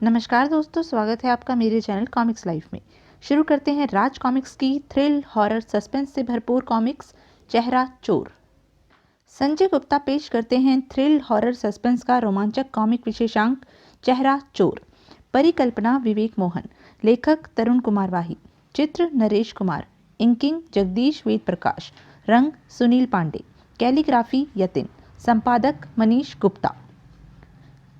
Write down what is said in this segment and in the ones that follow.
नमस्कार दोस्तों, स्वागत है आपका मेरे चैनल कॉमिक्स लाइफ में। शुरू करते हैं राज कॉमिक्स की थ्रिल हॉरर सस्पेंस से भरपूर कॉमिक्स चेहरा चोर। संजय गुप्ता पेश करते हैं थ्रिल हॉरर सस्पेंस का रोमांचक कॉमिक विशेषांक चेहरा चोर। परिकल्पना विवेक मोहन, लेखक तरुण कुमार वाही, चित्र नरेश कुमार, इंकिंग जगदीश वेद प्रकाश, रंग सुनील पांडे, कैलीग्राफी यतिन, संपादक मनीष गुप्ता।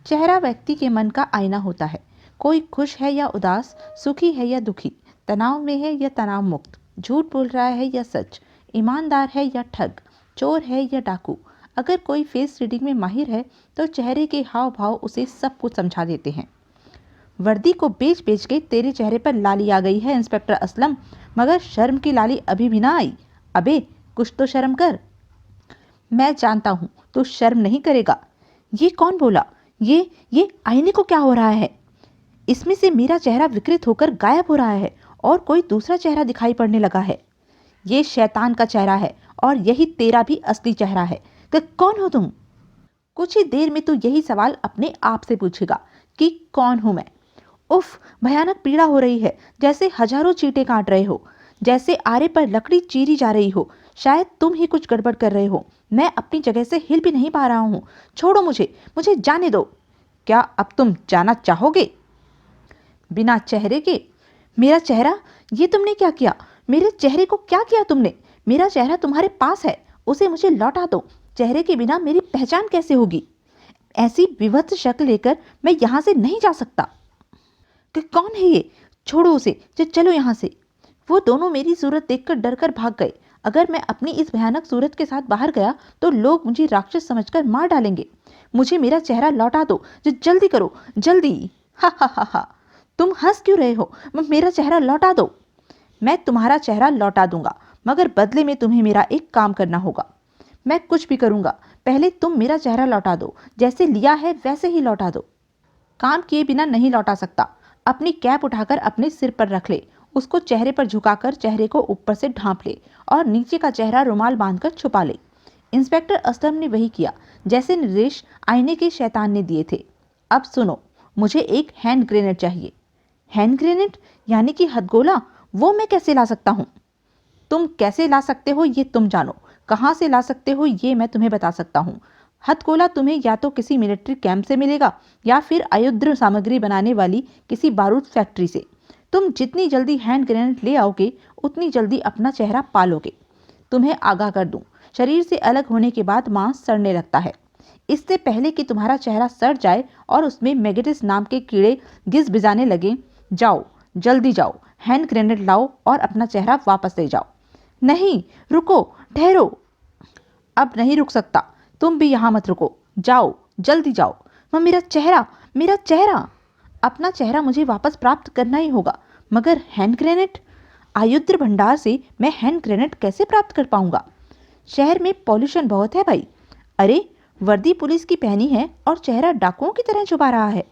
चेहरा व्यक्ति के मन का आईना होता है। कोई खुश है या उदास, सुखी है या दुखी, तनाव में है या तनाव मुक्त, झूठ बोल रहा है या सच, ईमानदार है या ठग, चोर है या डाकू। अगर कोई फेस रीडिंग में माहिर है तो चेहरे के हाव भाव उसे सब कुछ समझा देते हैं। वर्दी को बेच बेच के तेरे चेहरे पर लाली आ गई है इंस्पेक्टर असलम, मगर शर्म की लाली अभी भी ना आई। अबे कुछ तो शर्म कर। मैं जानता हूँ तू शर्म नहीं करेगा। ये कौन बोला? ये आईने को क्या हो रहा है? इसमें से मेरा चेहरा विकृत होकर गायब हो रहा है और कोई दूसरा चेहरा दिखाई पड़ने लगा है। ये शैतान का चेहरा है और यही तेरा भी असली चेहरा है। तो कौन हो तुम? कुछ ही देर में तू यही सवाल अपने आप से पूछेगा कि कौन हूं मैं। उफ, भयानक पीड़ा हो रही है, जैसे हजारों चींटे काट रहे हो, जैसे आरे पर लकड़ी चीरी जा रही हो। शायद तुम ही कुछ गड़बड़ कर रहे हो। मैं अपनी जगह से हिल भी नहीं पा रहा हूँ। छोड़ो मुझे, मुझे जाने दो। क्या अब तुम जाना चाहोगे? बिना चेहरे के? मेरा चेहरा? ये तुमने क्या किया? मेरे चेहरे को क्या किया तुमने? मेरा चेहरा तुम्हारे पास है, उसे मुझे लौटा दो। चेहरे के बिना मेरी पहचान कैसे होगी? ऐसी विभत्स शक्ल लेकर मैं यहाँ से नहीं जा सकता। कि कौन है ये? छोड़ो उसे, चलो यहाँ से। वो दोनों मेरी सूरत देखकर डरकर भाग गए। अगर मैं अपनी इस भयानक सूरत के साथ बाहर गया तो लोग मुझे राक्षस समझकर मार डालेंगे। मुझे मेरा चेहरा लौटा दो, जल्दी करो, जल्दी। हा हा हा हा। तुम हंस क्यों रहे हो? मेरा चेहरा लौटा दो। मैं तुम्हारा चेहरा लौटा दूंगा, मगर बदले में तुम्हें मेरा एक काम करना होगा। मैं कुछ भी करूंगा, पहले तुम मेरा चेहरा लौटा दो। जैसे लिया है वैसे ही लौटा दो। काम किए बिना नहीं लौटा सकता। अपनी कैप उठाकर अपने सिर पर रख ले, उसको चेहरे पर झुकाकर चेहरे को ऊपर से ढांप ले और नीचे का चेहरा रुमाल बांधकर छुपा ले। इंस्पेक्टर असलम ने वही किया जैसे निर्देश आईने के शैतान ने दिए थे। अब सुनो, मुझे एक हैंड ग्रेनेड चाहिए। हैंड ग्रेनेड यानी कि हथगोला? वो मैं कैसे ला सकता हूँ? तुम कैसे ला सकते हो ये तुम जानो, कहाँ से ला सकते हो ये मैं तुम्हें बता सकता हूँ। हथगोला तुम्हें या तो किसी मिलिट्री कैंप से मिलेगा या फिर अयुद्ध सामग्री बनाने वाली किसी बारूद फैक्ट्री से। तुम जितनी जल्दी हैंड ग्रेनेड ले आओगे उतनी जल्दी अपना चेहरा पालोगे। तुम्हें आगाह कर दूं, शरीर से अलग होने के बाद मांस सड़ने लगता है। इससे पहले कि तुम्हारा चेहरा सड़ जाए और उसमें मैगेटिस नाम के कीड़े गिज बिजाने लगे, जाओ, जल्दी जाओ, हैंड ग्रेनेड लाओ और अपना चेहरा वापस ले जाओ। नहीं, रुको, ठहरो। अब नहीं रुक सकता। तुम भी यहाँ मत रुको, जाओ, जल्दी जाओ। मेरा चेहरा, मेरा चेहरा। अपना चेहरा मुझे वापस प्राप्त करना ही होगा, मगर हैंड ग्रेनेड? आयुध भंडार से मैं हैंड ग्रेनेड कैसे प्राप्त कर पाऊंगा? शहर में पॉल्यूशन बहुत है भाई। अरे, वर्दी पुलिस की पहनी है और चेहरा डाकुओं की तरह छुपा रहा है।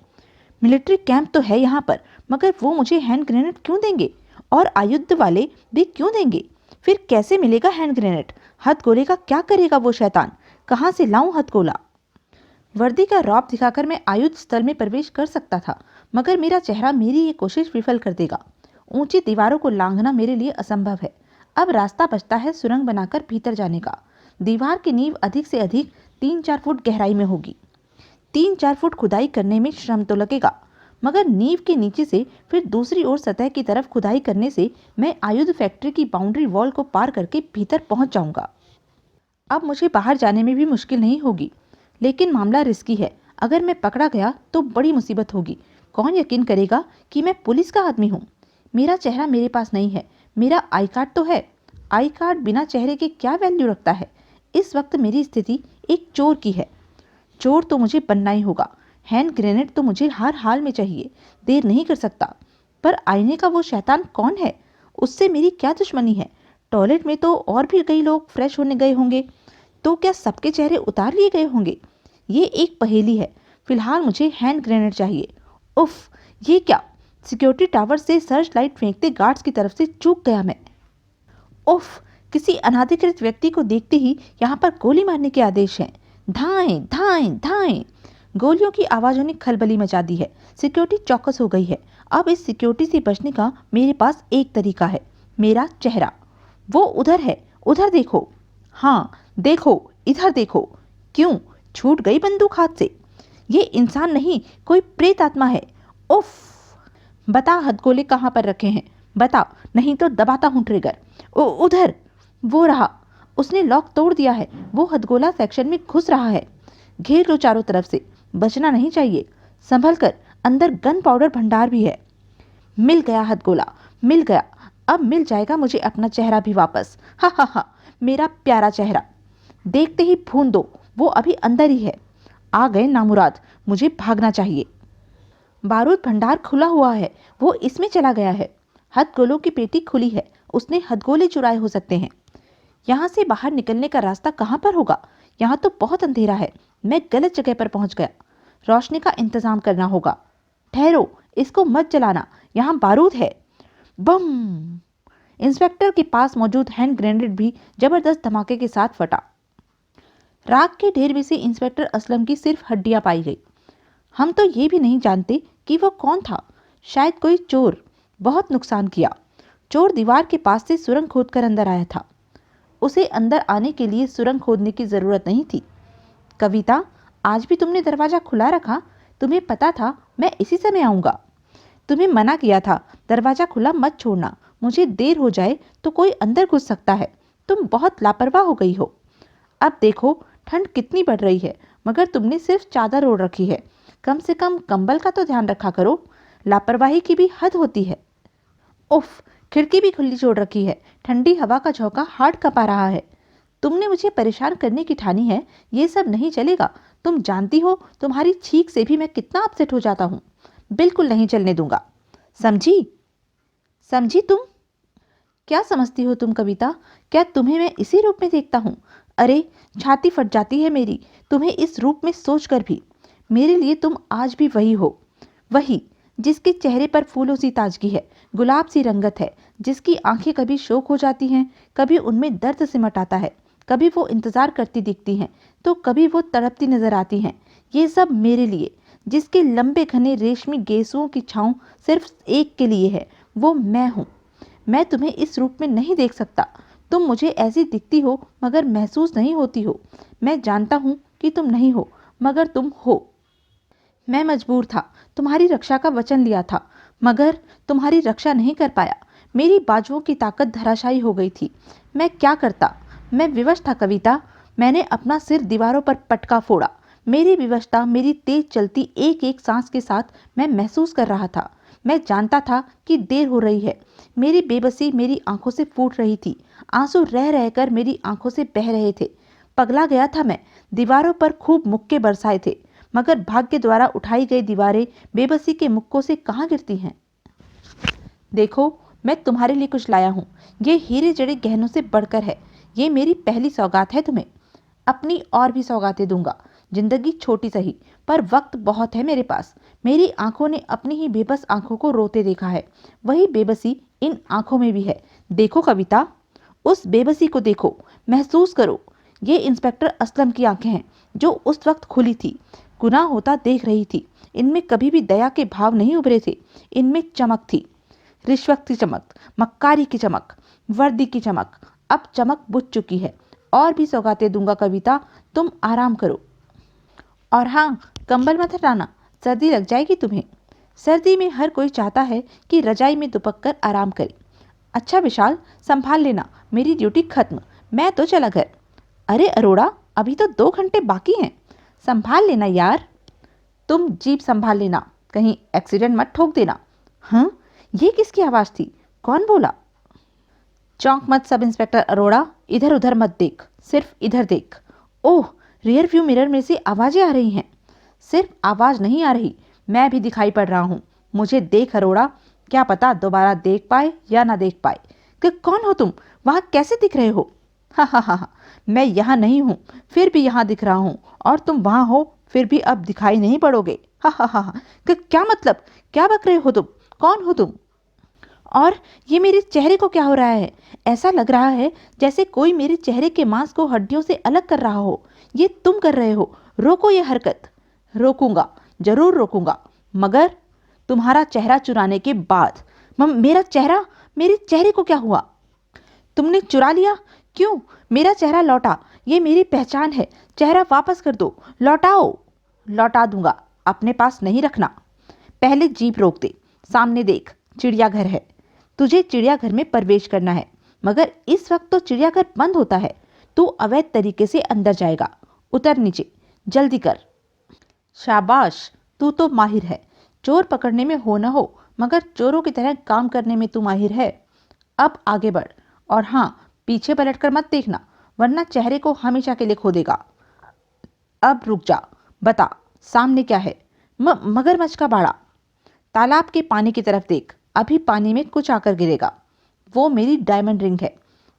मिलिट्री कैंप तो है यहाँ पर, मगर वो मुझे हैंड ग्रेनेड क्यों देंगे? और आयुध वाले भी क्यों देंगे? फिर कैसे मिलेगा हैंड ग्रेनेड? हथगोले का क्या करेगा वो शैतान? कहाँ से लाऊं हथगोला? वर्दी का रौब दिखाकर मैं आयुध स्थल में प्रवेश कर सकता था, मगर मेरा चेहरा मेरी ये कोशिश विफल कर देगा। ऊंची दीवारों को लांघना मेरे लिए असंभव है। अब रास्ता बचता है सुरंग बनाकर भीतर जाने का। दीवार की नींव अधिक से अधिक 3-4 फुट गहराई में होगी। 3-4 फुट खुदाई करने में श्रम तो लगेगा, मगर नींव के नीचे से फिर दूसरी ओर सतह की तरफ खुदाई करने से मैं आयुध फैक्ट्री की बाउंड्री वॉल को पार करके भीतर पहुंच जाऊंगा। अब मुझे बाहर जाने में भी मुश्किल नहीं होगी, लेकिन मामला रिस्की है। अगर मैं पकड़ा गया तो बड़ी मुसीबत होगी। कौन यकीन करेगा कि मैं पुलिस का आदमी हूँ? मेरा चेहरा मेरे पास नहीं है, मेरा आई कार्ड तो है। आई कार्ड बिना चेहरे के क्या वैल्यू रखता है? इस वक्त मेरी स्थिति एक चोर की है। चोर तो मुझे बनना ही होगा। हैंड ग्रेनेड तो मुझे हर हाल में चाहिए, देर नहीं कर सकता। पर आईने का वो शैतान कौन है? उससे मेरी क्या दुश्मनी है? टॉयलेट में तो और भी कई लोग फ्रेश होने गए होंगे, तो क्या सबके चेहरे उतार लिए गए होंगे? ये एक पहेली है। फिलहाल मुझे हैंड ग्रेनेड चाहिए। उफ, ये क्या? सिक्योरिटी टावर से सर्च लाइट फेंकते गार्ड्स की तरफ से चूक गया मैं। उफ, किसी अनाधिकृत व्यक्ति को देखते ही यहाँ पर गोली मारने के आदेश हैं। धाएं, धाएं, धाएं। गोलियों की आवाज़ों ने खलबली मचा दी है। सिक्योरिटी चौकस हो गई है। अब इस सिक्योरिटी से बचने का मेरे पास एक तरीका है, मेरा चेहरा। वो उधर है, उधर देखो। हाँ देखो, इधर देखो। क्यों, छूट गई बंदूक हाथ से? ये इंसान नहीं, कोई प्रेत आत्मा है। उफ! बता हथगोले कहाँ पर रखे हैं, बता, नहीं तो दबाता हूँ ट्रिगर। उधर, वो रहा। उसने लॉक तोड़ दिया है। वो हथगोला सेक्शन में घुस रहा है। घेर लो चारों तरफ से, बचना नहीं चाहिए। संभल कर, अंदर गन पाउडर भंडार भी है। मिल गया हथगोला, मिल गया। अब मिल जाएगा मुझे अपना चेहरा भी वापस। हा हा हा, मेरा प्यारा चेहरा। देखते ही भून दो, वो अभी अंदर ही है। आ गए नामुराद, मुझे भागना चाहिए। बारूद भंडार खुला हुआ है, वो इसमें चला गया है। हथगोलों की पेटी खुली है, उसने हथगोले चुराए हो सकते हैं। यहाँ से बाहर निकलने का रास्ता कहाँ पर होगा? यहाँ तो बहुत अंधेरा है। मैं गलत जगह पर पहुँच गया। रोशनी का इंतजाम करना होगा। ठहरो, इसको मत जलाना, यहाँ बारूद है। बम! इंस्पेक्टर के पास मौजूद हैंड ग्रेनेड भी जबरदस्त धमाके के साथ फटा। राख के ढेर में से इंस्पेक्टर असलम की सिर्फ हड्डियां पाई गई। हम तो ये भी नहीं जानते कि वह कौन था। शायद कोई चोर। बहुत नुकसान किया। चोर दीवार के पास से सुरंग खोदकर अंदर आया था। उसे अंदर आने के लिए सुरंग खोदने की जरूरत नहीं थी। कविता, आज भी तुमने दरवाजा खुला रखा। तुम्हें पता था मैं इसी समय आऊंगा। तुम्हें मना किया था, दरवाजा खुला मत छोड़ना। मुझे देर हो जाए तो कोई अंदर घुस सकता है। तुम बहुत लापरवाह हो गई हो। अब देखो ठंड कितनी बढ़ रही है, मगर तुमने सिर्फ चादर ओढ़ रखी है। कम से कम कंबल का तो ध्यान रखा करो। लापरवाही की भी हद होती है। उफ! खिड़की भी खुली छोड़ रखी है। ठंडी हवा का झोंका हार्ड कपा रहा है। तुमने मुझे परेशान करने की ठानी है। ये सब नहीं चलेगा। तुम जानती हो तुम्हारी छींक से भी मैं कितना अपसेट हो जाता हूँ। बिल्कुल नहीं चलने दूंगा। समझी? समझी तुम? क्या समझती हो तुम कविता? क्या तुम्हें मैं इसी रूप में देखता हूँ? अरे, छाती फट जाती है मेरी तुम्हें इस रूप में सोचकर भी। मेरे लिए तुम आज भी वही हो, वही जिसके चेहरे पर फूलों सी ताजगी है, गुलाब सी रंगत है, जिसकी आंखें कभी शोक हो जाती हैं, कभी उनमें दर्द सिमट आता है, कभी वो इंतजार करती दिखती हैं तो कभी वो तड़पती नजर आती हैं। ये सब मेरे लिए, जिसके लंबे घने रेशमी गेसुओं की छाँव सिर्फ एक के लिए है, वो मैं हूँ। मैं तुम्हें इस रूप में नहीं देख सकता। तुम मुझे ऐसी दिखती हो मगर महसूस नहीं होती हो। मैं जानता हूँ कि तुम नहीं हो, मगर तुम हो। मैं मजबूर था, तुम्हारी रक्षा का वचन लिया था, मगर तुम्हारी रक्षा नहीं कर पाया। मेरी बाजुओं की ताकत धराशायी हो गई थी। मैं क्या करता? मैं विवश था कविता। मैंने अपना सिर दीवारों पर पटका फोड़ा। मेरी विवशता, मेरी तेज चलती एक एक सांस के साथ मैं महसूस कर रहा था। मैं जानता था कि देर हो रही है। मेरी बेबसी मेरी आंखों से फूट रही थी। आंसू रह रहकर मेरी आंखों से बह रहे थे। पगला गया था मैं। दीवारों पर खूब मुक्के बरसाए थे, मगर भाग्य द्वारा उठाई गई दीवारें बेबसी के मुक्कों से कहाँ गिरती हैं। देखो, मैं तुम्हारे लिए कुछ लाया हूँ। ये हीरे जड़े गहनों से बढ़कर है। ये मेरी पहली सौगात है तुम्हें। अपनी और भी सौगातें दूंगा। जिंदगी छोटी सही, पर वक्त बहुत है मेरे पास। मेरी आंखों ने अपनी ही बेबस आंखों को रोते देखा है। वही बेबसी इन आंखों में भी है। देखो कविता, उस बेबसी को देखो, महसूस करो। ये इंस्पेक्टर असलम की आंखें हैं, जो उस वक्त खुली थी, गुनाह होता देख रही थी। इनमें कभी भी दया के भाव नहीं उभरे थे। इनमें चमक थी, रिश्वत की चमक, मक्कारी की चमक, वर्दी की चमक। अब चमक बुझ चुकी है। और भी सौगातें दूंगा कविता, तुम आराम करो। और हाँ, कंबल मत हटाना, सर्दी लग जाएगी तुम्हें। सर्दी में हर कोई चाहता है कि रजाई में दुपक कर आराम करे। अच्छा विशाल, संभाल लेना, मेरी ड्यूटी खत्म, मैं तो चला घर। अरे अरोड़ा, अभी तो 2 घंटे बाकी हैं। संभाल लेना यार। तुम जीप संभाल लेना, कहीं एक्सीडेंट मत ठोक देना। हाँ, ये किसकी आवाज़ थी? कौन बोला? चौंक मत सब इंस्पेक्टर अरोड़ा, इधर उधर मत देख, सिर्फ इधर देख। ओह, रियर व्यू मिरर में से आवाज़ें आ रही हैं। सिर्फ आवाज़ नहीं आ रही, मैं भी दिखाई पड़ रहा हूँ। मुझे देख अरोड़ा, क्या पता दोबारा देख पाए या ना देख पाए। कि कौन हो तुम? वहाँ कैसे दिख रहे हो? हा हा हा हा, मैं यहाँ नहीं हूँ, फिर भी यहाँ दिख रहा हूँ, और तुम वहाँ हो, फिर भी अब दिखाई नहीं पड़ोगे। हा हा हा हा, कि क्या मतलब? क्या बक रहे हो तुम? कौन हो तुम? और ये मेरे चेहरे को क्या हो रहा है? ऐसा लग रहा है जैसे कोई मेरे चेहरे के मांस को हड्डियों से अलग कर रहा हो। ये तुम कर रहे हो। रोको ये हरकत। रोकूंगा, जरूर रोकूंगा, मगर तुम्हारा चेहरा चुराने के बाद। मेरा चेहरा? मेरे चेहरे को क्या हुआ? तुमने चुरा लिया? क्यों? मेरा चेहरा लौटा, ये मेरी पहचान है। चेहरा वापस कर दो, लौटाओ। लौटा दूंगा, अपने पास नहीं रखना। पहले जीप रोक दे, सामने देख, चिड़ियाघर है। तुझे चिड़ियाघर में प्रवेश करना है, मगर इस वक्त तो चिड़ियाघर बंद होता है। तू अवैध तरीके से अंदर जाएगा। उतर नीचे, जल्दी कर। शाबाश, तू तो माहिर है। चोर पकड़ने में हो न हो, मगर चोरों की तरह काम करने में तू माहिर है। अब आगे बढ़, और हाँ, पीछे पलटकर मत देखना, वरना चेहरे को हमेशा के लिए खो देगा। अब रुक जा, बता सामने क्या है? मगरमच्छ का बाड़ा। तालाब के पानी की तरफ देख, अभी पानी में कुछ आकर गिरेगा। वो मेरी डायमंड रिंग है।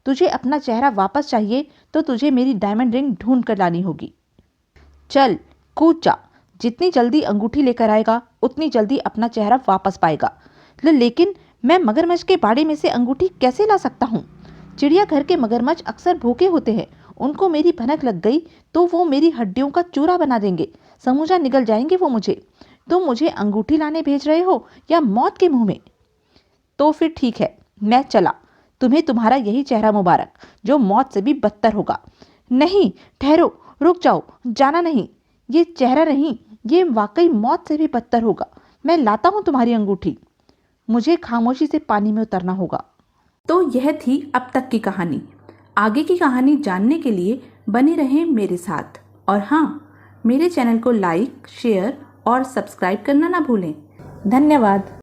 तुझे अपना चेहरा वापस चाहिए तो तुझे मेरी डायमंड रिंग ढूंढ कर लानी होगी। चल, कूद जा। जितनी जल्दी अंगूठी लेकर आएगा, उतनी जल्दी अपना चेहरा वापस पाएगा। लेकिन मैं मगरमच्छ के बाड़े में से अंगूठी कैसे ला सकता हूँ? चिड़ियाघर के मगरमच्छ अक्सर भूखे होते हैं। उनको मेरी भनक लग गई तो वो मेरी हड्डियों का चूरा बना देंगे। समूचा निगल जाएंगे वो मुझे। तुम मुझे अंगूठी लाने भेज रहे हो या मौत के मुंह में? तो फिर ठीक है, मैं चला। तुम्हें तुम्हारा यही चेहरा मुबारक, जो मौत से भी बदतर होगा। नहीं, ठहरो, रुक जाओ, जाना नहीं। ये चेहरा नहीं, ये वाकई मौत से भी बदतर होगा। मैं लाता हूँ तुम्हारी अंगूठी। मुझे खामोशी से पानी में उतरना होगा। तो यह थी अब तक की कहानी। आगे की कहानी जानने के लिए बने रहें मेरे साथ। और हाँ, मेरे चैनल को लाइक, शेयर और सब्सक्राइब करना ना भूलें। धन्यवाद।